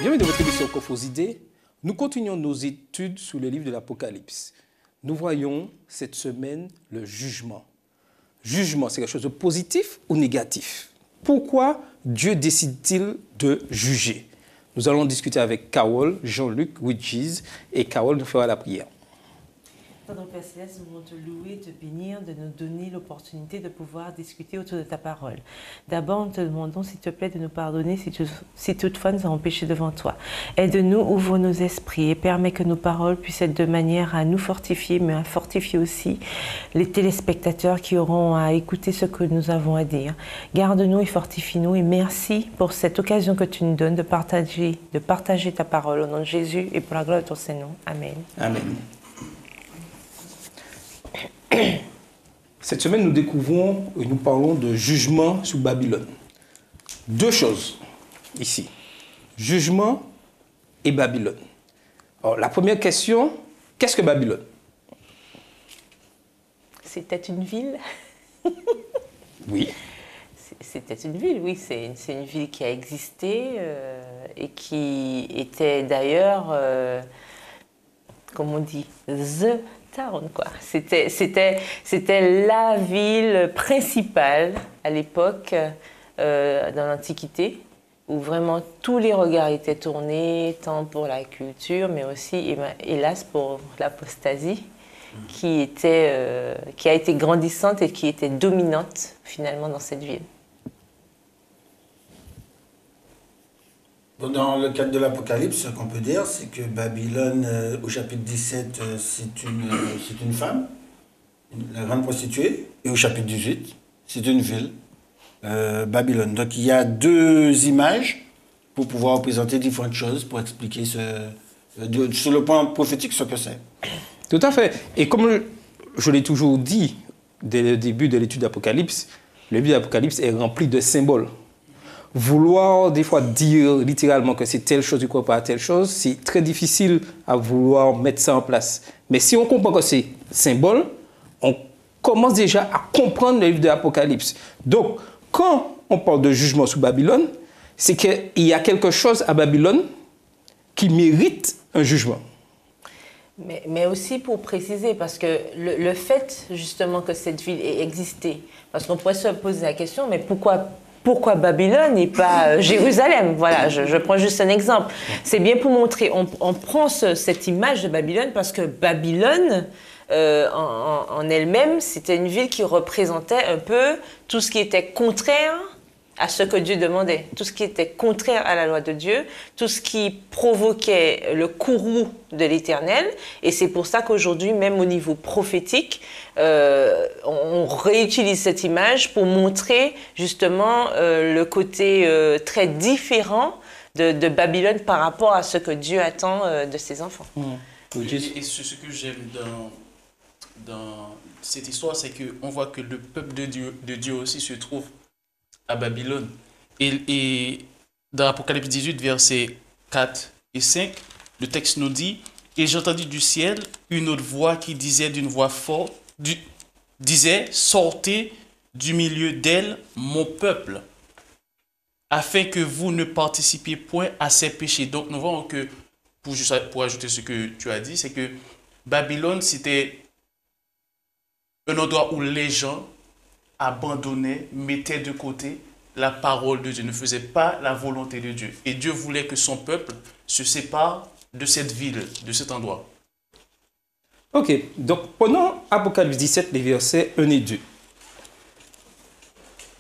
Bienvenue dans votre émission Coffre aux idées. Nous continuons nos études sur le livre de l'Apocalypse. Nous voyons cette semaine le jugement. Jugement, c'est quelque chose de positif ou négatif? Pourquoi Dieu décide-t-il de juger? Nous allons discuter avec Carole, Jean-Luc, Widgies, et Carole nous fera la prière. Notre Père Céleste, nous voulons te louer, te bénir, de nous donner l'opportunité de pouvoir discuter autour de ta parole. D'abord, nous te demandons, s'il te plaît, de nous pardonner si toutefois nous avons péché devant toi. Aide-nous, ouvre nos esprits et permets que nos paroles puissent être de manière à nous fortifier, mais à fortifier aussi les téléspectateurs qui auront à écouter ce que nous avons à dire. Garde-nous et fortifie-nous et merci pour cette occasion que tu nous donnes de partager ta parole au nom de Jésus et pour la gloire de ton Saint-Nom. Amen. Amen. Cette semaine, nous découvrons et nous parlons de jugement sur Babylone. Deux choses ici. Jugement et Babylone. Alors, la première question, qu'est-ce que Babylone? C'était une ville. Oui. C'était une ville, oui. C'est une ville qui a existé et qui était d'ailleurs, comme on dit, the town, quoi. C'était la ville principale à l'époque, dans l'Antiquité, où vraiment tous les regards étaient tournés, tant pour la culture, mais aussi, hélas, pour l'apostasie, qui a été grandissante et qui était dominante, finalement, dans cette ville. Dans le cadre de l'Apocalypse, ce qu'on peut dire, c'est que Babylone, au chapitre 17, c'est une femme, la grande prostituée, et au chapitre 18, c'est une ville, Babylone. Donc il y a deux images pour pouvoir représenter différentes choses, pour expliquer sur le point prophétique ce que c'est. Tout à fait. Et comme je l'ai toujours dit dès le début de l'étude d'Apocalypse, le livre d'Apocalypse est rempli de symboles. Vouloir des fois dire littéralement que c'est telle chose, du coup pas telle chose, c'est très difficile à vouloir mettre ça en place. Mais si on comprend que c'est symbole, on commence déjà à comprendre le livre de l'Apocalypse. Donc, quand on parle de jugement sur Babylone, c'est qu'il y a quelque chose à Babylone qui mérite un jugement. Mais aussi pour préciser, parce que le fait justement que cette ville ait existé, parce qu'on pourrait se poser la question, mais pourquoi Babylone et pas Jérusalem? Voilà, je prends juste un exemple. C'est bien pour montrer, on prend cette image de Babylone parce que Babylone, en elle-même, c'était une ville qui représentait un peu tout ce qui était contraire à ce que Dieu demandait, tout ce qui était contraire à la loi de Dieu, tout ce qui provoquait le courroux de l'Éternel. Et c'est pour ça qu'aujourd'hui, même au niveau prophétique, on réutilise cette image pour montrer justement le côté très différent de Babylone par rapport à ce que Dieu attend de ses enfants. Et ce que j'aime dans cette histoire, c'est qu'on voit que le peuple de Dieu aussi se trouve à Babylone. Et dans Apocalypse 18, versets 4 et 5, le texte nous dit « Et j'entendis du ciel une autre voix qui disait d'une voix forte, disait « Sortez du milieu d'elle, mon peuple, afin que vous ne participiez point à ses péchés. » Donc nous voyons que, pour ajouter ce que tu as dit, c'est que Babylone, c'était un endroit où les gens abandonnaient, mettaient de côté la parole de Dieu, ne faisaient pas la volonté de Dieu. Et Dieu voulait que son peuple se sépare de cette ville, de cet endroit. Ok, donc prenons Apocalypse 17, les versets 1 et 2.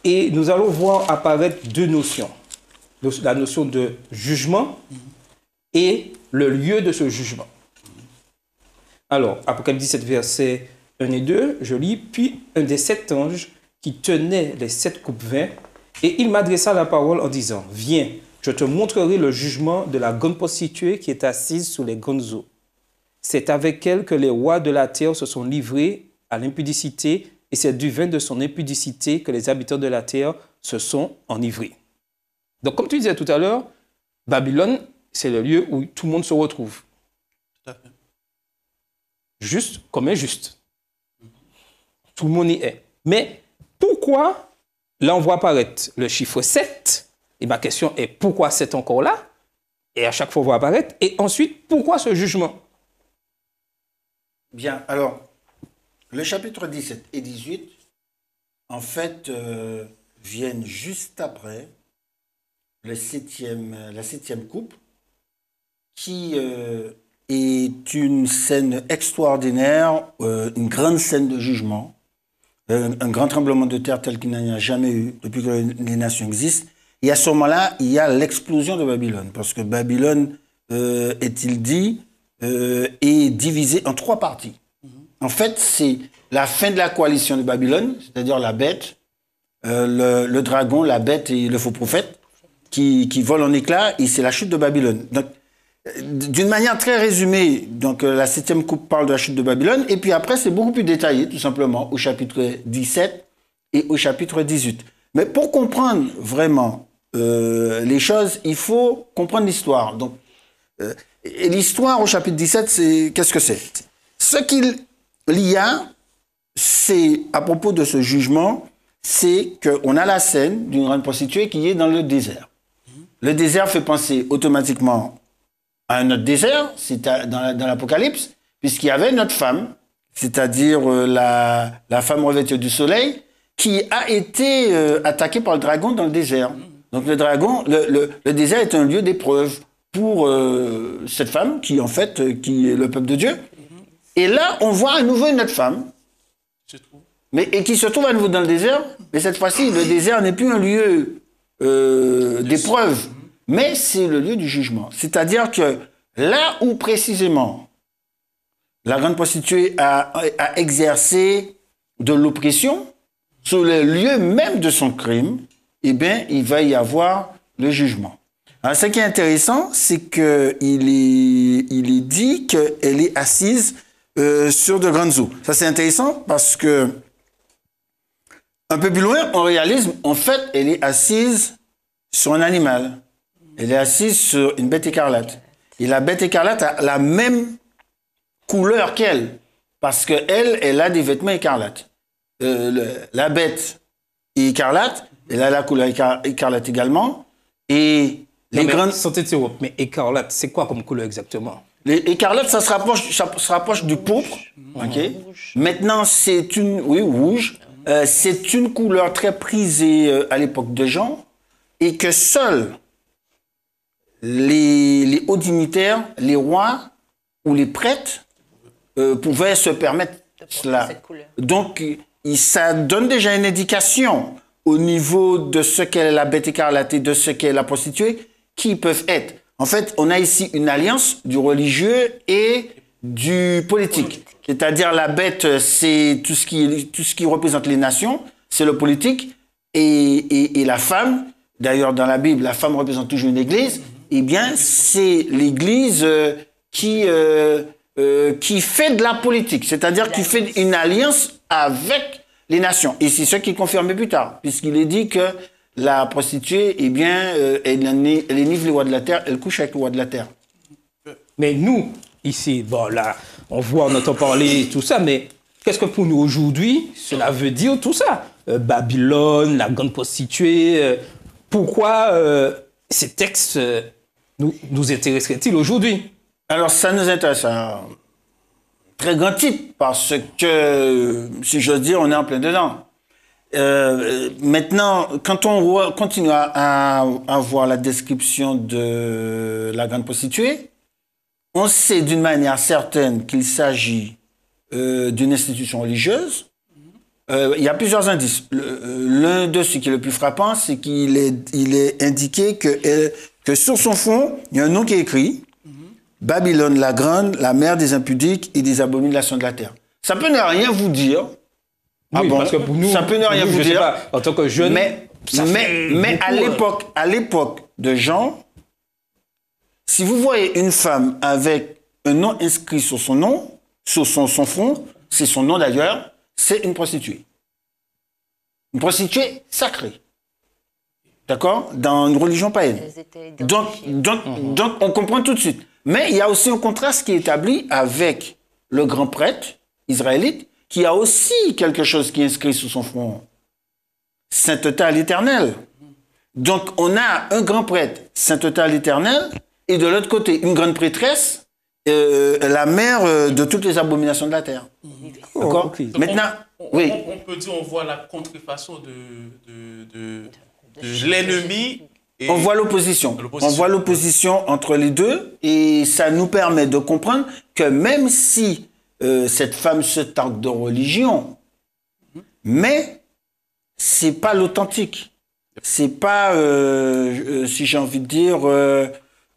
Et nous allons voir apparaître deux notions. La notion de jugement et le lieu de ce jugement. Alors, Apocalypse 17, versets 1 et 2, je lis. Puis un des 7 anges qui tenait les 7 coupes vin, et il m'adressa la parole en disant, « Viens, je te montrerai le jugement de la grande prostituée qui est assise sur les grandes eaux. C'est avec elle que les rois de la terre se sont livrés à l'impudicité, et c'est du vin de son impudicité que les habitants de la terre se sont enivrés. » Donc, comme tu disais tout à l'heure, Babylone, c'est le lieu où tout le monde se retrouve. Tout à fait. Juste comme injuste. Tout le monde y est. Mais pourquoi, là on voit apparaître le chiffre 7, et ma question est pourquoi 7 encore là? Et à chaque fois, on voit apparaître. Et ensuite, pourquoi ce jugement? Bien, alors, le chapitre 17 et 18, en fait, viennent juste après la septième coupe, qui est une scène extraordinaire, une grande scène de jugement, un grand tremblement de terre tel qu'il n'y en a jamais eu depuis que les nations existent. Et à ce moment-là, il y a l'explosion de Babylone, parce que Babylone, est-il dit, est divisée en 3 parties. En fait, c'est la fin de la coalition de Babylone, c'est-à-dire la bête, le dragon, la bête et le faux prophète, qui volent en éclats, et c'est la chute de Babylone. Donc, d'une manière très résumée, donc, la 7e coupe parle de la chute de Babylone, et puis après, c'est beaucoup plus détaillé, tout simplement, au chapitre 17 et au chapitre 18. Mais pour comprendre vraiment les choses, il faut comprendre l'histoire. Donc, et l'histoire au chapitre 17, c'est qu'est-ce que c'est? Ce qu'il y a, c'est, à propos de ce jugement, c'est qu'on a la scène d'une grande prostituée qui est dans le désert. Le désert fait penser automatiquement à un autre désert, c'est dans l'Apocalypse, puisqu'il y avait notre femme, c'est-à-dire la femme revêtue du soleil, qui a été attaquée par le dragon dans le désert. Donc le dragon, le désert est un lieu d'épreuve pour cette femme qui, en fait, qui est le peuple de Dieu. Et là, on voit à nouveau une autre femme, et qui se trouve à nouveau dans le désert. Mais cette fois-ci, le désert n'est plus un lieu d'épreuve, mais c'est le lieu du jugement. C'est-à-dire que là où précisément la grande prostituée a exercé de l'oppression, sur le lieu même de son crime, eh bien, il va y avoir le jugement. Alors, ce qui est intéressant, c'est qu'il est dit qu'elle est assise sur de grandes eaux. Ça, c'est intéressant parce que, un peu plus loin, on réalise, en fait, elle est assise sur un animal. Elle est assise sur une bête écarlate. Et la bête écarlate a la même couleur qu'elle, parce qu'elle, elle a des vêtements écarlates. La bête est écarlate, elle a la couleur écarlate également, et les grandes... Mais écarlate, c'est quoi comme couleur exactement? Les écarlates, ça se rapproche du pourpre. Okay. Maintenant, c'est une... Oui, rouge. C'est une couleur très prisée à l'époque de Jean, et que seuls les hauts dignitaires, les rois ou les prêtres pouvaient se permettre cela. Donc, ça donne déjà une indication au niveau de ce qu'est la bête écarlate et de ce qu'est la prostituée, qui peuvent être. En fait, on a ici une alliance du religieux et du politique. C'est-à-dire la bête, c'est tout ce qui représente les nations, c'est le politique, et la femme, d'ailleurs dans la Bible, la femme représente toujours une église, eh bien c'est l'église qui fait de la politique, c'est-à-dire qui fait une alliance avec les nations. Et c'est ce qui est confirmé plus tard, puisqu'il est dit que la prostituée, eh bien, elle énivre les rois de la terre, elle couche avec le roi de la terre. Mais nous, ici, bon là, on voit, on entend parler, tout ça, mais qu'est-ce que pour nous aujourd'hui, cela veut dire tout ça? Babylone, la grande prostituée, pourquoi ces textes nous intéresseraient-ils aujourd'hui? Alors, ça nous intéresse à un très grand titre, parce que, si j'ose dire, on est en plein dedans. Maintenant, quand on continue à voir la description de la grande prostituée, on sait d'une manière certaine qu'il s'agit d'une institution religieuse. Il y a plusieurs indices. L'un de ceux qui est le plus frappant, c'est qu'il est indiqué que sur son front, il y a un nom qui est écrit, Babylone la grande, la mère des impudiques et des abominations de la terre. Ça peut ne rien vous dire. Oui, parce que pour nous, ça peut ne rien vous dire. Pas, en tant que jeune, mais à l'époque de Jean, si vous voyez une femme avec un nom inscrit sur son nom, sur son front, c'est son nom d'ailleurs, c'est une prostituée. Une prostituée sacrée. D'accord? Dans une religion païenne. Donc, on comprend tout de suite. Mais il y a aussi un contraste qui est établi avec le grand prêtre israélite, qui a aussi quelque chose qui est inscrit sur son front. Sainteté à l'Éternel. Donc, on a un grand prêtre, sainteté à l'Éternel, et de l'autre côté, une grande prêtresse, la mère de toutes les abominations de la terre. D'accord. ok. Maintenant, oui. On peut dire, on voit la contrefaçon de l'ennemi. Et On voit l'opposition. On voit l'opposition entre les deux et ça nous permet de comprendre que même si cette femme se targue de religion, mais c'est pas l'authentique. C'est pas, si j'ai envie de dire,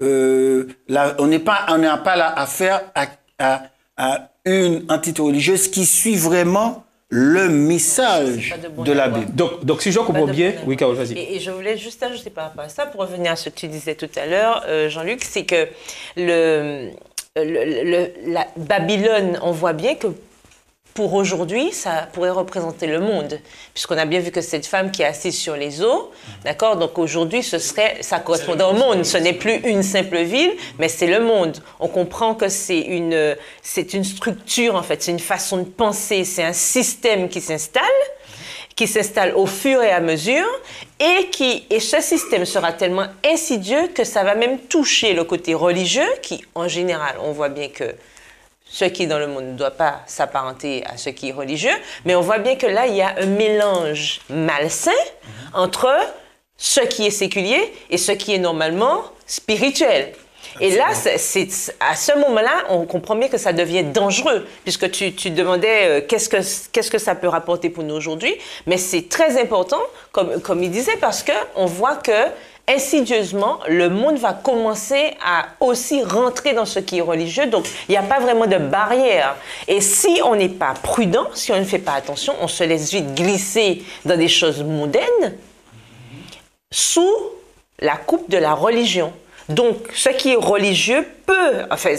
on n'a pas là affaire à une entité religieuse qui suit vraiment le message de la Bible. Donc si je comprends bien, oui, Carole, vas-y. Et je voulais juste ajouter par rapport à ça, pour revenir à ce que tu disais tout à l'heure, Jean-Luc, c'est que la Babylone, on voit bien que pour aujourd'hui, ça pourrait représenter le monde, puisqu'on a bien vu que cette femme qui est assise sur les eaux, d'accord, donc aujourd'hui, ça correspondait au monde. Ce n'est plus une simple ville, mais c'est le monde. On comprend que c'est une structure, en fait, c'est une façon de penser, c'est un système qui s'installe au fur et à mesure, et ce système sera tellement insidieux que ça va même toucher le côté religieux, qui, en général, on voit bien que ce qui est dans le monde ne doit pas s'apparenter à ce qui est religieux, mais on voit bien que là, il y a un mélange malsain entre ce qui est séculier et ce qui est normalement spirituel. Et là, à ce moment-là, on comprend bien que ça devient dangereux, puisque tu demandais qu'est-ce que ça peut rapporter pour nous aujourd'hui, mais c'est très important, comme il disait, parce qu'on voit que insidieusement, le monde va commencer à aussi rentrer dans ce qui est religieux. Donc, il n'y a pas vraiment de barrière. Et si on n'est pas prudent, si on ne fait pas attention, on se laisse vite glisser dans des choses mondaines sous la coupe de la religion. Donc, ce qui est religieux peut, enfin,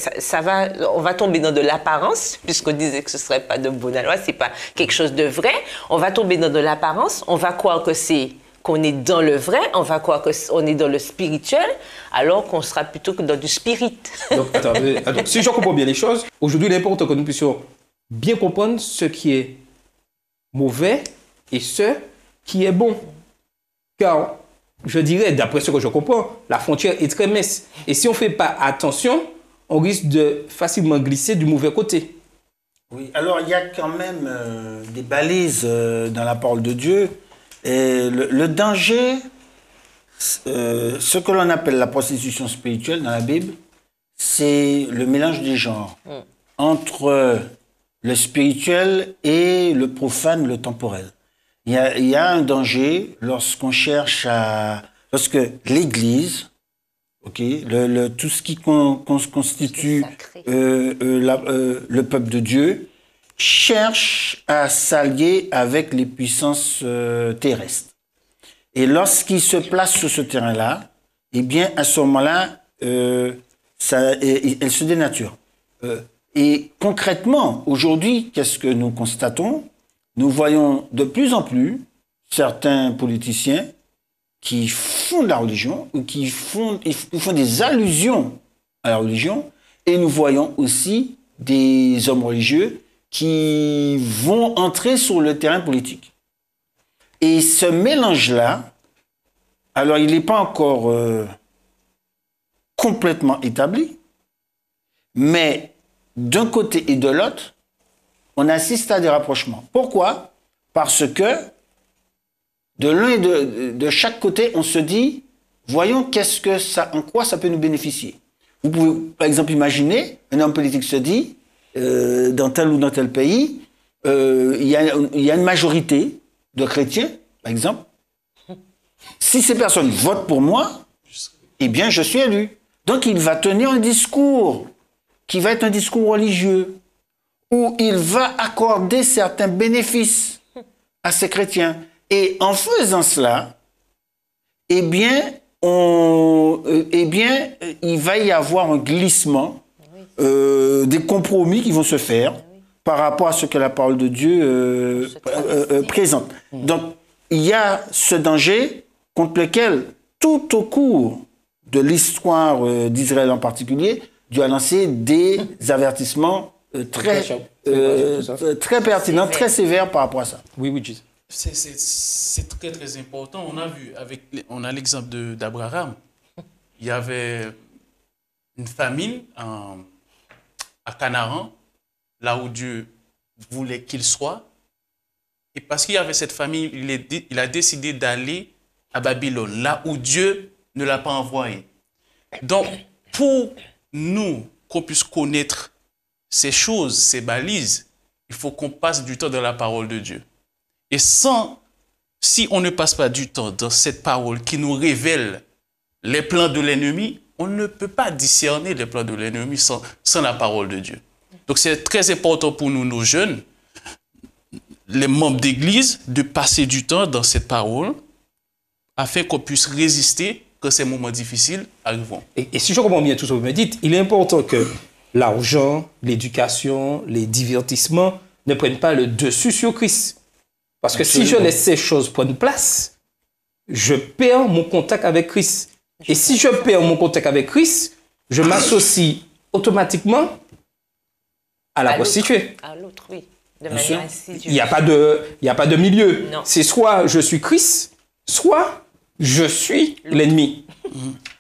on va tomber dans de l'apparence, puisqu'on disait que ce ne serait pas de bonne loi, ce n'est pas quelque chose de vrai. On va tomber dans de l'apparence, on va croire qu'on est dans le vrai, on va croire qu'on est dans le spirituel, alors qu'on sera plutôt que dans du spirit. Donc, attends, si je comprends bien les choses, aujourd'hui, il est important que nous puissions bien comprendre ce qui est mauvais et ce qui est bon. Car, je dirais, d'après ce que je comprends, la frontière est très mince. Et si on ne fait pas attention, on risque de facilement glisser du mauvais côté. Oui, alors il y a quand même des balises dans la parole de Dieu. Et le danger, ce que l'on appelle la prostitution spirituelle dans la Bible, c'est le mélange des genres entre le spirituel et le profane, le temporel. Il y a un danger lorsqu'on cherche lorsque l'Église, tout ce qui constitue le peuple de Dieu, cherche à s'allier avec les puissances terrestres. Et lorsqu'il se place sur ce terrain-là, eh bien, à ce moment-là, elle se dénature. Et concrètement, aujourd'hui, qu'est-ce que nous constatons? Nous voyons de plus en plus certains politiciens qui font de la religion ou qui font des allusions à la religion, et nous voyons aussi des hommes religieux qui vont entrer sur le terrain politique. Et ce mélange-là, alors il n'est pas encore complètement établi, mais d'un côté et de l'autre, on assiste à des rapprochements. Pourquoi? Parce que de l'un et de chaque côté, on se dit, voyons en quoi ça peut nous bénéficier. Vous pouvez, par exemple, imaginer, un homme politique se dit, dans tel ou dans tel pays, il y a une majorité de chrétiens, par exemple. Si ces personnes votent pour moi, eh bien, je suis élu. Donc, il va tenir un discours qui va être un discours religieux, où il va accorder certains bénéfices à ces chrétiens. Et en faisant cela, eh bien, il va y avoir un glissement, des compromis qui vont se faire par rapport à ce que la parole de Dieu présente. Donc, il y a ce danger contre lequel, tout au cours de l'histoire d'Israël en particulier, Dieu a lancé des avertissements très pertinents, très sévères par rapport à ça. Oui, oui, Jesus. C'est très, très important. On a vu, on a l'exemple d'Abraham. Il y avait une famine à Canaan, là où Dieu voulait qu'il soit. Et parce qu'il y avait cette famine, il a décidé d'aller à Babylone, là où Dieu ne l'a pas envoyé. Donc, pour nous, qu'on puisse connaître ces choses, ces balises, il faut qu'on passe du temps dans la parole de Dieu. Et si on ne passe pas du temps dans cette parole qui nous révèle les plans de l'ennemi, on ne peut pas discerner les plans de l'ennemi sans la parole de Dieu. Donc c'est très important pour nous, nos jeunes, les membres d'église, de passer du temps dans cette parole afin qu'on puisse résister quand ces moments difficiles arriveront. Et si je comprends bien tout ce que vous me dites, il est important que l'argent, l'éducation, les divertissements ne prennent pas le dessus sur Christ. Parce que si je laisse ces choses prendre place, je perds mon contact avec Christ. Et si je perds mon contact avec Christ, je m'associe automatiquement à la prostituée. À l'autre, oui. De manière insidieuse. Il n'y a pas de milieu. C'est soit je suis Christ, soit je suis l'ennemi.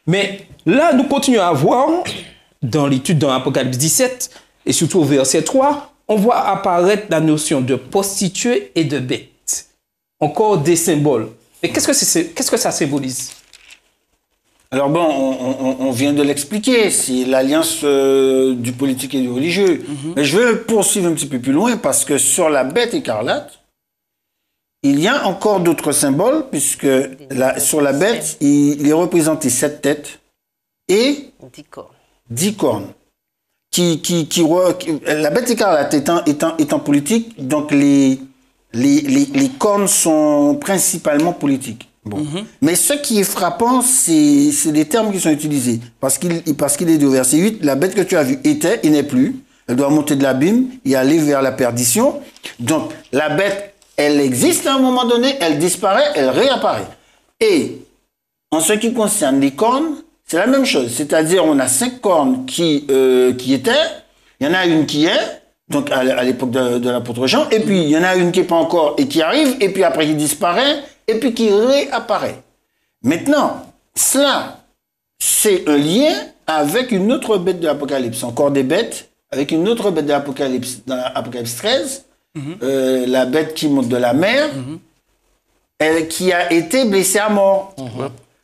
Mais là, nous continuons à voir, dans l'étude dans Apocalypse 17, et surtout au verset 3, on voit apparaître la notion de prostituée et de bête. Encore des symboles. Et qu'est-ce que ça symbolise? Alors bon, on vient de l'expliquer, c'est l'alliance du politique et du religieux. Mais je vais poursuivre un petit peu plus loin parce que sur la bête écarlate, il y a encore d'autres symboles puisque sur la bête, il est représenté 7 têtes et 10 cornes. La bête écarlate étant politique, donc les cornes sont principalement politiques. Bon. Mais ce qui est frappant, c'est les termes qui sont utilisés. Parce qu'il est dit au verset 8, la bête que tu as vue était et n'est plus. Elle doit monter de l'abîme et aller vers la perdition. Donc, la bête, elle existe à un moment donné, elle disparaît, elle réapparaît. Et en ce qui concerne les cornes, c'est la même chose. C'est-à-dire, on a 5 cornes qui étaient, il y en a une qui est, donc à l'époque de l'apôtre Jean, et puis il y en a une qui n'est pas encore et qui arrive, et puis après qui disparaît, et puis qui réapparaît. Maintenant, cela, c'est un lien avec une autre bête de l'Apocalypse, encore des bêtes, avec une autre bête de l'Apocalypse, dans l'Apocalypse 13, la bête qui monte de la mer, elle, qui a été blessée à mort.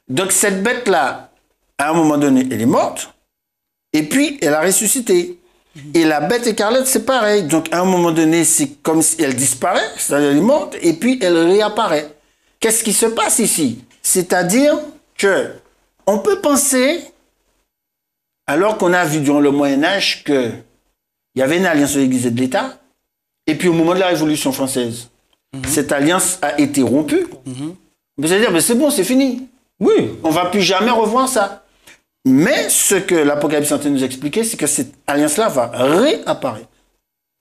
Donc cette bête-là, à un moment donné, elle est morte, et puis elle a ressuscité. Et la bête écarlate, c'est pareil. Donc à un moment donné, c'est comme si elle disparaît, c'est-à-dire elle est morte, et puis elle réapparaît. Qu'est-ce qui se passe ici? C'est-à-dire que on peut penser, alors qu'on a vu durant le Moyen-Âge qu'il y avait une alliance de l'Église et de l'État, et puis au moment de la Révolution française, cette alliance a été rompue. Vous allez dire, mais c'est bon, c'est fini. Oui, on ne va plus jamais revoir ça. Mais ce que l'Apocalypse est en train de nous expliquer, c'est que cette alliance-là va réapparaître.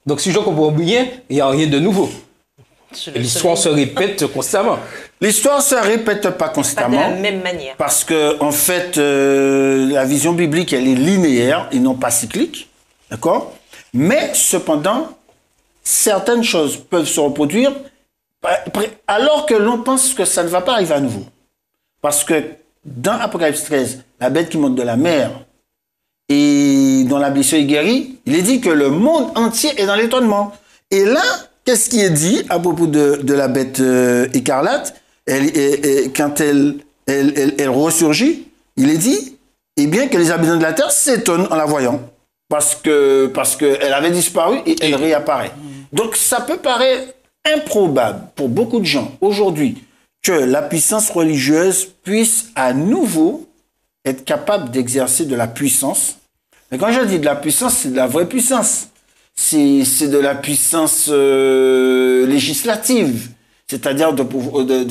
Donc si je comprends bien, il n'y a rien de nouveau. L'histoire se répète constamment. L'histoire ne se répète pas constamment. Pas de la même manière. Parce que, en fait, la vision biblique, elle est linéaire et non pas cyclique. D'accord? Mais, cependant, certaines choses peuvent se reproduire alors que l'on pense que ça ne va pas arriver à nouveau. Parce que, dans Apocalypse 13, la bête qui monte de la mer et dont la blessure est guérie, il est dit que le monde entier est dans l'étonnement. Et là, qu'est-ce qui est dit à propos de la bête écarlate? Quand elle ressurgit, il est dit, eh bien, que les habitants de la terre s'étonnent en la voyant. Parce qu'elle avait disparu et elle réapparaît. Donc, ça peut paraître improbable pour beaucoup de gens aujourd'hui que la puissance religieuse puisse à nouveau être capable d'exercer de la puissance. Mais quand je dis de la puissance, c'est de la vraie puissance. C'est de la puissance législative, c'est-à-dire de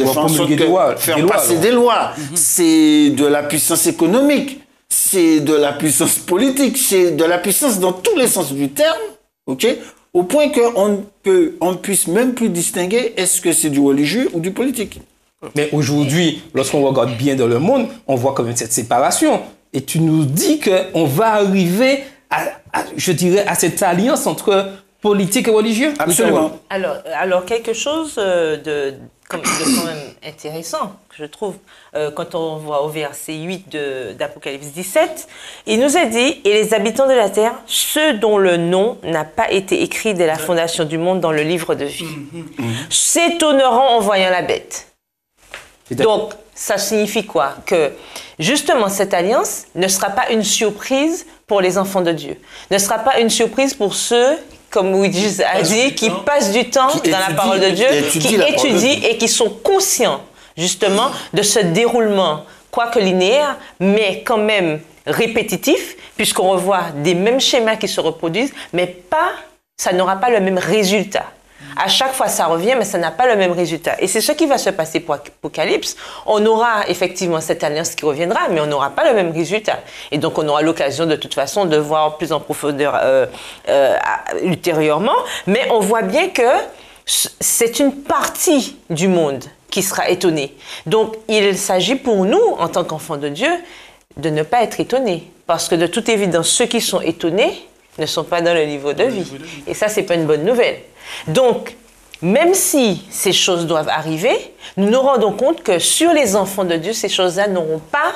faire en sorte faire passer des lois. C'est de la puissance économique, c'est de la puissance politique, c'est de la puissance dans tous les sens du terme, ok? Au point qu'on ne puisse même plus distinguer est-ce que c'est du religieux ou du politique. Mais aujourd'hui, lorsqu'on regarde bien dans le monde, on voit quand même cette séparation. Et tu nous dis qu'on va arriver je dirais, à cette alliance entre politique et religieux. Absolument. Alors quelque chose de quand même intéressant, que je trouve, quand on voit au verset 8 d'Apocalypse 17, il nous a dit « Et les habitants de la terre, ceux dont le nom n'a pas été écrit dès la fondation du monde dans le livre de vie, s'étonneront en voyant la bête. » Donc, ça signifie quoi? Que justement, cette alliance ne sera pas une surprise pour les enfants de Dieu, ne sera pas une surprise pour ceux, comme Luigi a dit, qui passent du temps dans la parole de Dieu, qui étudient et qui sont conscients justement de ce déroulement, quoique linéaire, mais quand même répétitif, puisqu'on revoit des mêmes schémas qui se reproduisent, mais ça n'aura pas le même résultat. À chaque fois, ça revient, mais ça n'a pas le même résultat. Et c'est ce qui va se passer pour Apocalypse. On aura effectivement cette alliance qui reviendra, mais on n'aura pas le même résultat. Et donc, on aura l'occasion, de toute façon, de voir plus en profondeur ultérieurement. Mais on voit bien que c'est une partie du monde qui sera étonnée. Donc, il s'agit pour nous, en tant qu'enfants de Dieu, de ne pas être étonnés. Parce que de toute évidence, ceux qui sont étonnés ne sont pas dans le niveau de vie. Et ça, c'est pas une bonne nouvelle. Donc, même si ces choses doivent arriver, nous nous rendons compte que sur les enfants de Dieu, ces choses-là n'auront pas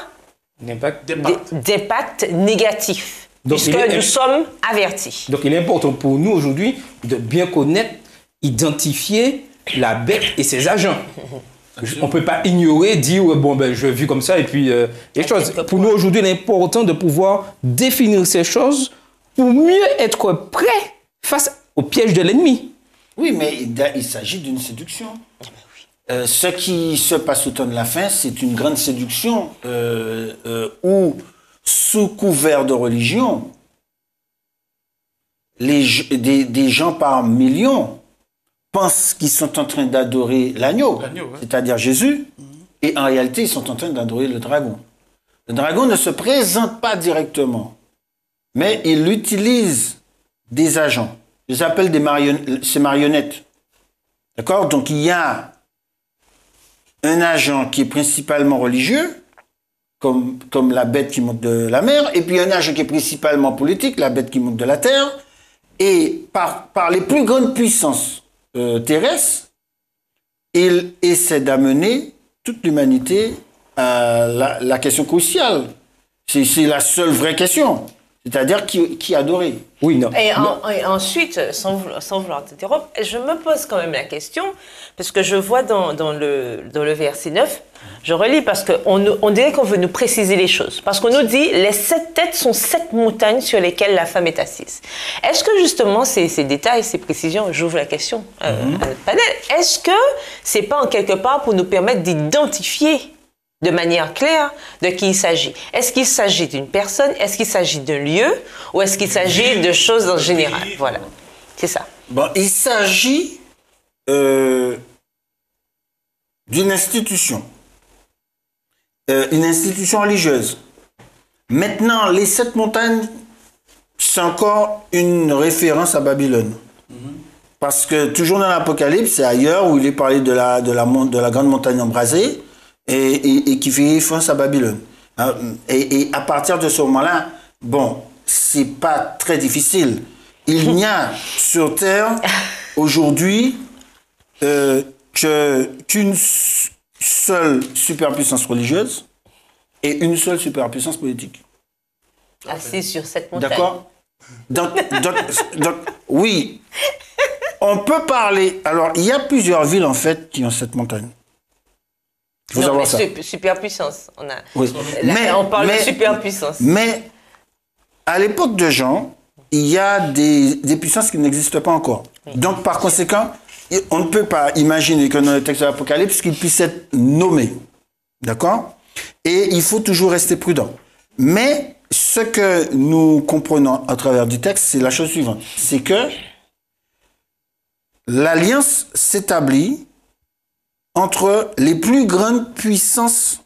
d'impact négatif, donc, puisque nous sommes avertis. Donc, il est important pour nous aujourd'hui de bien connaître, identifier la bête et ses agents. On ne peut pas ignorer, dire bon ben je vis comme ça et puis les choses. Pour nous aujourd'hui, il est important de pouvoir définir ces choses pour mieux être prêt face au piège de l'ennemi. Oui, mais il s'agit d'une séduction. Ce qui se passe au temps de la fin, c'est une grande séduction où, sous couvert de religion, des gens par millions pensent qu'ils sont en train d'adorer l'agneau, c'est-à-dire Jésus, et en réalité, ils sont en train d'adorer le dragon. Le dragon ne se présente pas directement, mais il utilise des agents. Je les appelle ces marionnettes. D'accord? Donc, il y a un agent qui est principalement religieux, comme la bête qui monte de la mer, et puis un agent qui est principalement politique, la bête qui monte de la terre, et par les plus grandes puissances terrestres, il essaie d'amener toute l'humanité à la question cruciale. C'est la seule vraie question. C'est-à-dire qui adorait. Oui, non. Et ensuite, sans vouloir t'interrompre, je me pose quand même la question, parce que je vois dans le verset 9, je relis parce qu'on dirait qu'on veut nous préciser les choses. Parce qu'on nous dit, les 7 têtes sont 7 montagnes sur lesquelles la femme est assise. Est-ce que justement ces détails, ces précisions, j'ouvre la question à notre panel, est-ce que c'est pas en quelque part pour nous permettre d'identifier de manière claire de qui il s'agit? Est-ce qu'il s'agit d'une personne? Est-ce qu'il s'agit d'un lieu? Ou est-ce qu'il s'agit de choses en général? Voilà, c'est ça. Bon, il s'agit d'une institution. Une institution religieuse. Maintenant, les 7 montagnes, c'est encore une référence à Babylone. Parce que toujours dans l'Apocalypse, c'est ailleurs où il est parlé de la grande montagne embrasée, et qui fait référence à Babylone. Et à partir de ce moment-là, bon, c'est pas très difficile. Il n'y a sur Terre, aujourd'hui, qu'une seule superpuissance religieuse et une seule superpuissance politique. Assise sur cette montagne. D'accord? Donc, oui, on peut parler... Alors, il y a plusieurs villes, en fait, qui ont cette montagne. Il faut savoir ça. Superpuissance. Oui. On parle de superpuissance. Mais, à l'époque de Jean, il y a des puissances qui n'existent pas encore. Oui. Donc, par conséquent, on ne peut pas imaginer que dans le texte de l'Apocalypse, qu'il puisse être nommé. D'accord? Et il faut toujours rester prudent. Mais, ce que nous comprenons à travers du texte, c'est la chose suivante. C'est que l'alliance s'établit entre les plus grandes puissances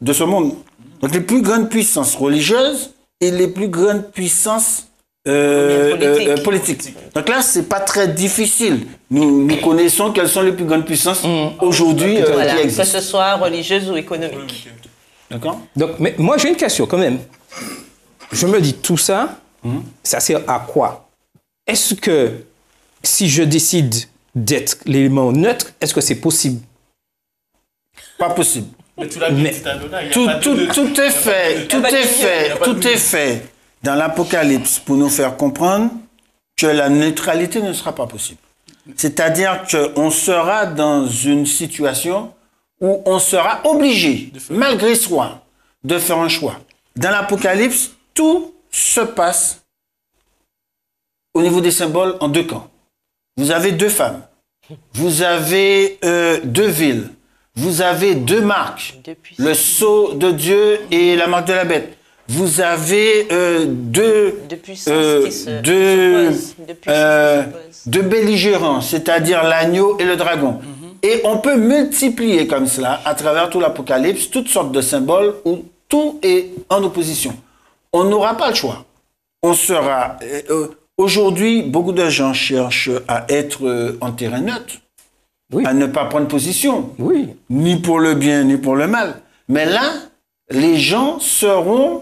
de ce monde. Donc les plus grandes puissances religieuses et les plus grandes puissances politiques. Donc là, c'est pas très difficile. Nous connaissons quelles sont les plus grandes puissances aujourd'hui qui existent. Que ce soit religieuse ou économique. D'accord? Donc, mais moi, j'ai une question quand même. Je me dis, tout ça, ça sert à quoi? est-ce que si je décide d'être l'élément neutre, est-ce que c'est possible? Pas possible. Mais tu l'as dit tout à l'heure, il y a Tout, pas de tout, neutre. tout est fait, tout est fait, tout est fait dans l'Apocalypse pour nous faire comprendre que la neutralité ne sera pas possible. C'est-à-dire qu'on sera dans une situation où on sera obligé, malgré soi, de faire un choix. Dans l'Apocalypse, tout se passe au niveau des symboles en deux camps. Vous avez deux femmes, vous avez deux villes, vous avez deux marques, le sceau de Dieu et la marque de la bête. Vous avez deux belligérants, c'est-à-dire l'agneau et le dragon. Et on peut multiplier comme cela, à travers tout l'Apocalypse, toutes sortes de symboles où tout est en opposition. On n'aura pas le choix. On sera... aujourd'hui, beaucoup de gens cherchent à être en terrain neutre, à ne pas prendre position, ni pour le bien, ni pour le mal. Mais là, les gens seront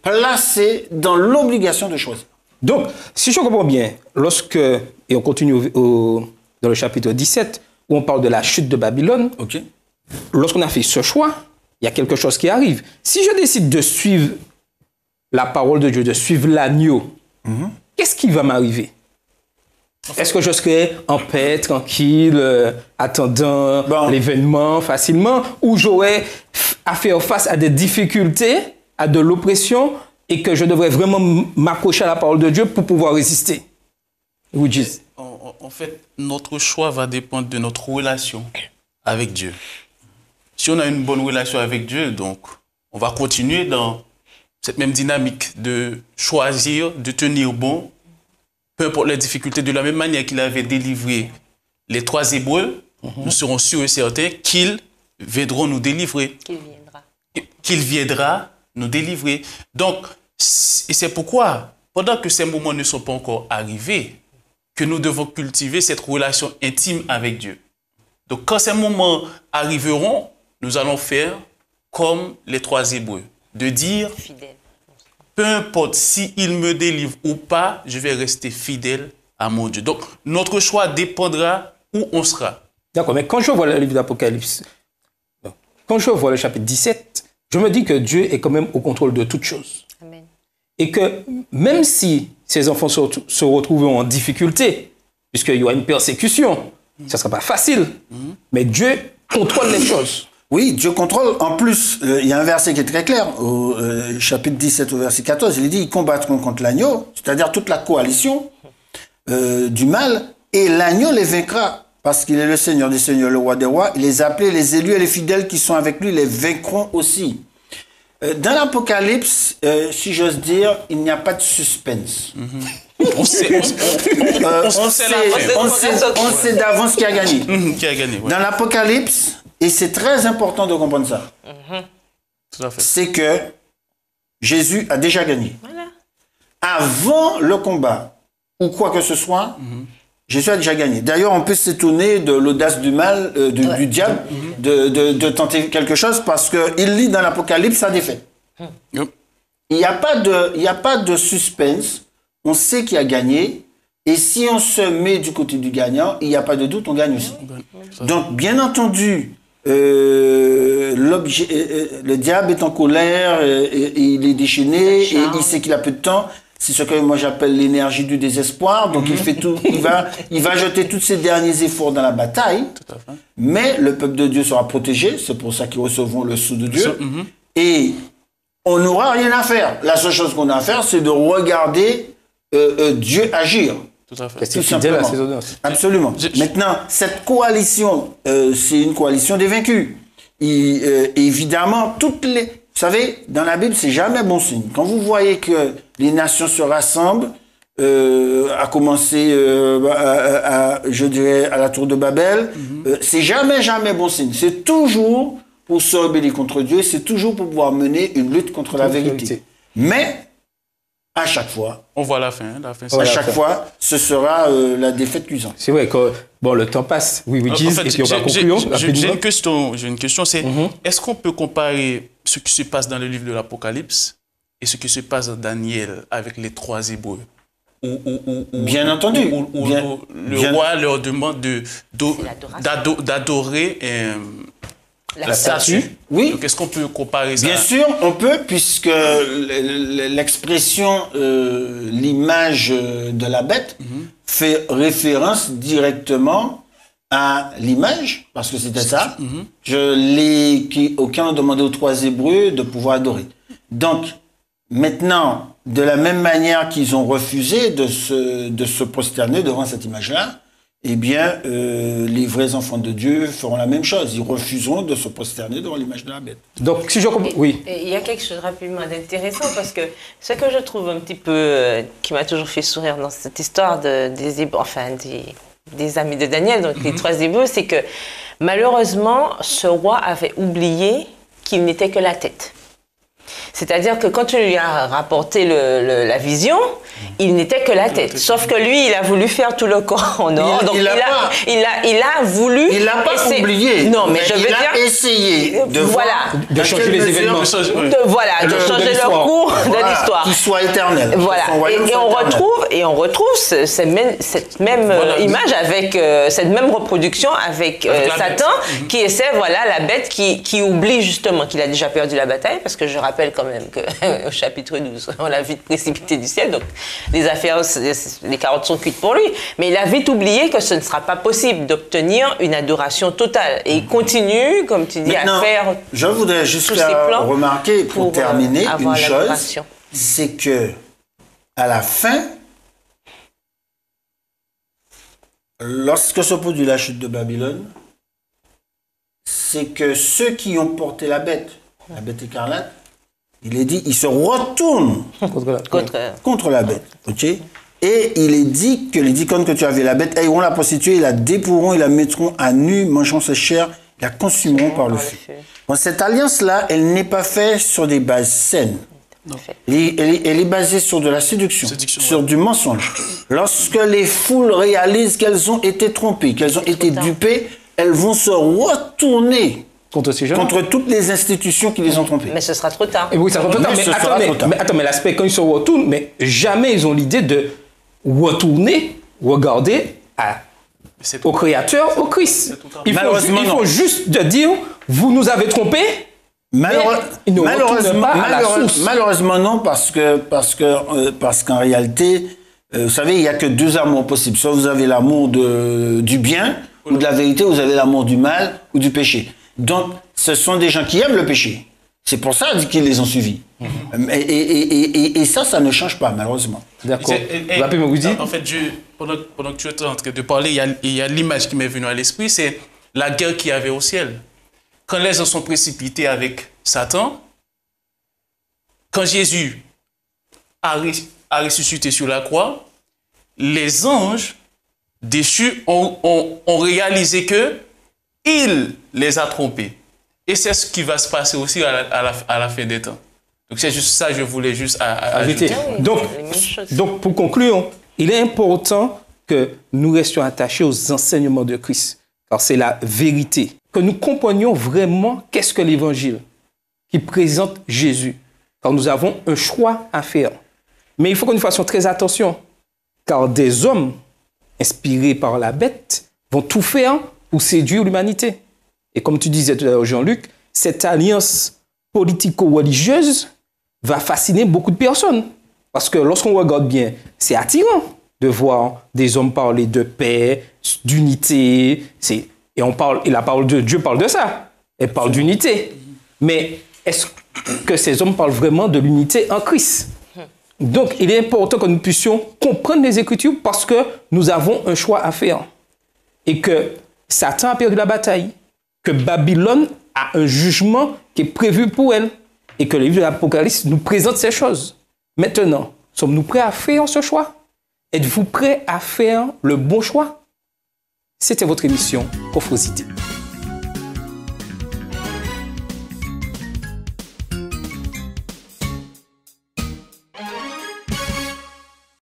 placés dans l'obligation de choisir. Donc, si je comprends bien, lorsque, et on continue dans le chapitre 17, où on parle de la chute de Babylone, lorsqu'on a fait ce choix, il y a quelque chose qui arrive. Si je décide de suivre la parole de Dieu, de suivre l'agneau, qu'est-ce qui va m'arriver? Est-ce que je serai en paix, tranquille, attendant l'événement facilement, ou j'aurai à faire face à des difficultés, à de l'oppression, et que je devrais vraiment m'accrocher à la parole de Dieu pour pouvoir résister? En fait, notre choix va dépendre de notre relation avec Dieu. Si on a une bonne relation avec Dieu, donc on va continuer dans cette même dynamique de choisir, de tenir bon, peu importe les difficultés, de la même manière qu'il avait délivré les 3 Hébreux, nous serons sûrs et certains qu'ils viendront nous délivrer. Qu'il viendra nous délivrer. Donc, et c'est pourquoi, pendant que ces moments ne sont pas encore arrivés, que nous devons cultiver cette relation intime avec Dieu. Donc, quand ces moments arriveront, nous allons faire comme les 3 Hébreux, de dire, peu importe s'il me délivre ou pas, je vais rester fidèle à mon Dieu. Donc, notre choix dépendra où on sera. D'accord, mais quand je vois le livre d'Apocalypse, quand je vois le chapitre 17, je me dis que Dieu est quand même au contrôle de toutes choses. Amen. Et que même si ces enfants se retrouveront en difficulté, puisqu'il y aura une persécution, ça ne sera pas facile, mais Dieu contrôle les choses. Oui, Dieu contrôle. En plus, il y a un verset qui est très clair, au chapitre 17, au verset 14, il dit, ils combattront contre l'agneau, c'est-à-dire toute la coalition du mal, et l'agneau les vaincra, parce qu'il est le Seigneur des seigneurs, le roi des rois. Il les appelés, les élus et les fidèles qui sont avec lui les vaincront aussi. Dans l'Apocalypse, si j'ose dire, il n'y a pas de suspense. On sait d'avance qui a gagné. Qui a gagné, ouais. Dans l'Apocalypse, et c'est très important de comprendre ça, Tout à fait. c'est que Jésus a déjà gagné. Voilà. Avant le combat, ou quoi que ce soit, Jésus a déjà gagné. D'ailleurs, on peut s'étonner de l'audace du mal, du diable, de tenter quelque chose, parce qu'il lit dans l'Apocalypse sa défaite. Il n'y a pas de suspense. On sait qui a gagné. Et si on se met du côté du gagnant, il n'y a pas de doute, on gagne aussi. Donc, bien entendu, le diable est en colère, et il est déchaîné, et il sait qu'il a peu de temps. C'est ce que moi j'appelle l'énergie du désespoir. Donc il fait tout, il va jeter tous ses derniers efforts dans la bataille. Tout à fait. Mais le peuple de Dieu sera protégé. C'est pour ça qu'ils recevront le sceau de Dieu. Et on n'aura rien à faire. La seule chose qu'on a à faire, c'est de regarder Dieu agir. Tout à fait. C'est fidèle à ses ordonnances. Absolument. Maintenant, cette coalition, c'est une coalition des vaincus. Et évidemment, vous savez, dans la Bible, c'est jamais bon signe. Quand vous voyez que les nations se rassemblent, à commencer, je dirais, à la tour de Babel, c'est jamais bon signe. C'est toujours pour se rebeller contre Dieu, c'est toujours pour pouvoir mener une lutte contre la vérité. Mais, à chaque fois, on voit la fin. À chaque fois, ce sera la défaite cuisante. C'est vrai que le temps passe. Oui, En fait, et puis on va conclure. J'ai une question, c'est est-ce qu'on peut comparer ce qui se passe dans le livre de l'Apocalypse et ce qui se passe dans Daniel avec les 3 Hébreux? Bien entendu. Le roi leur demande d'adorer la statue. Oui. Donc, est-ce qu'on peut comparer ça? Bien sûr, on peut, puisque l'expression l'image de la bête fait référence directement à l'image, parce que c'était ça, auquel on demandait aux 3 Hébreux de pouvoir adorer. Donc, maintenant, de la même manière qu'ils ont refusé de se prosterner devant cette image-là, eh bien, les vrais enfants de Dieu feront la même chose. Ils refuseront de se prosterner devant l'image de la bête. Donc, si je comprends... Oui. Il y a quelque chose rapidement d'intéressant parce que ce que je trouve un petit peu... qui m'a toujours fait sourire dans cette histoire des amis de Daniel, donc les 3 Hébreux, c'est que malheureusement, ce roi avait oublié qu'il n'était que la tête. C'est-à-dire que quand tu lui as rapporté la vision, il n'était que la tête. Sauf que lui, il a voulu faire tout le corps en or. Donc il a voulu... Il n'a pas oublié. Non, mais je veux dire... Il a essayé de changer les événements. De changer le cours de l'histoire. Qu'il soit éternel. Voilà. Et on retrouve cette même image avec cette même reproduction avec Satan qui essaie, la bête qui oublie justement qu'il a déjà perdu la bataille, parce que je rappelle quand même qu'au chapitre 12, on l'a vite précipité du ciel, donc les affaires, les carottes sont cuites pour lui. Mais il a vite oublié que ce ne sera pas possible d'obtenir une adoration totale. Et il continue, comme tu dis, maintenant, à faire. Je voudrais juste faire remarquer, pour terminer, une chose, c'est que à la fin, lorsque se produit la chute de Babylone, c'est que ceux qui ont porté la bête écarlate, il est dit, ils se retournent contre la bête. Okay? Et il est dit que les icônes que tu avais, la bête, ils vont la prostituer, ils la dépouilleront, ils la mettront à nu, mangeant ses chairs, ils la consumeront par le feu. Bon, cette alliance-là, elle n'est pas faite sur des bases saines. Elle est basée sur de la séduction, sur du mensonge. Lorsque les foules réalisent qu'elles ont été trompées, qu'elles ont été dupées, elles vont se retourner contre toutes les institutions qui les ont trompées. Mais ce sera trop tard. Oui, ça sera trop tard. Mais l'aspect, quand ils se retournent, mais jamais ils ont l'idée de retourner, regarder au Créateur, au Christ. Il faut juste dire, vous nous avez trompés. Malheureusement non, parce qu'en réalité, vous savez, il n'y a que 2 amours possibles. Soit vous avez l'amour du bien ou de la vérité, ou vous avez l'amour du mal ou du péché. Donc, ce sont des gens qui aiment le péché. C'est pour ça qu'ils les ont suivis. Et ça ne change pas, malheureusement. D'accord. En fait, pendant que tu étais en train de parler, il y a l'image qui m'est venue à l'esprit, c'est la guerre qu'il y avait au ciel. Quand les gens sont précipités avec Satan, quand Jésus a ressuscité sur la croix, les anges déchus ont réalisé qu'il les a trompés. Et c'est ce qui va se passer aussi à la fin des temps. Donc c'est juste ça que je voulais juste ajouter. Donc pour conclure, il est important que nous restions attachés aux enseignements de Christ, car c'est la vérité. Que nous comprenions vraiment qu'est-ce que l'Évangile qui présente Jésus, car nous avons un choix à faire. Mais il faut que nous fassions très attention, car des hommes inspirés par la bête vont tout faire pour séduire l'humanité. Et comme tu disais tout à l'heure, Jean-Luc, cette alliance politico-religieuse va fasciner beaucoup de personnes. Parce que lorsqu'on regarde bien, c'est attirant de voir des hommes parler de paix, d'unité. Et la parole de Dieu parle de ça. Elle parle d'unité. Mais est-ce que ces hommes parlent vraiment de l'unité en Christ? Donc, il est important que nous puissions comprendre les Écritures parce que nous avons un choix à faire. Et que Satan a perdu la bataille. Que Babylone a un jugement qui est prévu pour elle. Et que le livre de l'Apocalypse nous présente ces choses. Maintenant, sommes-nous prêts à faire ce choix? Êtes-vous prêts à faire le bon choix? C'était votre émission Cofrosité.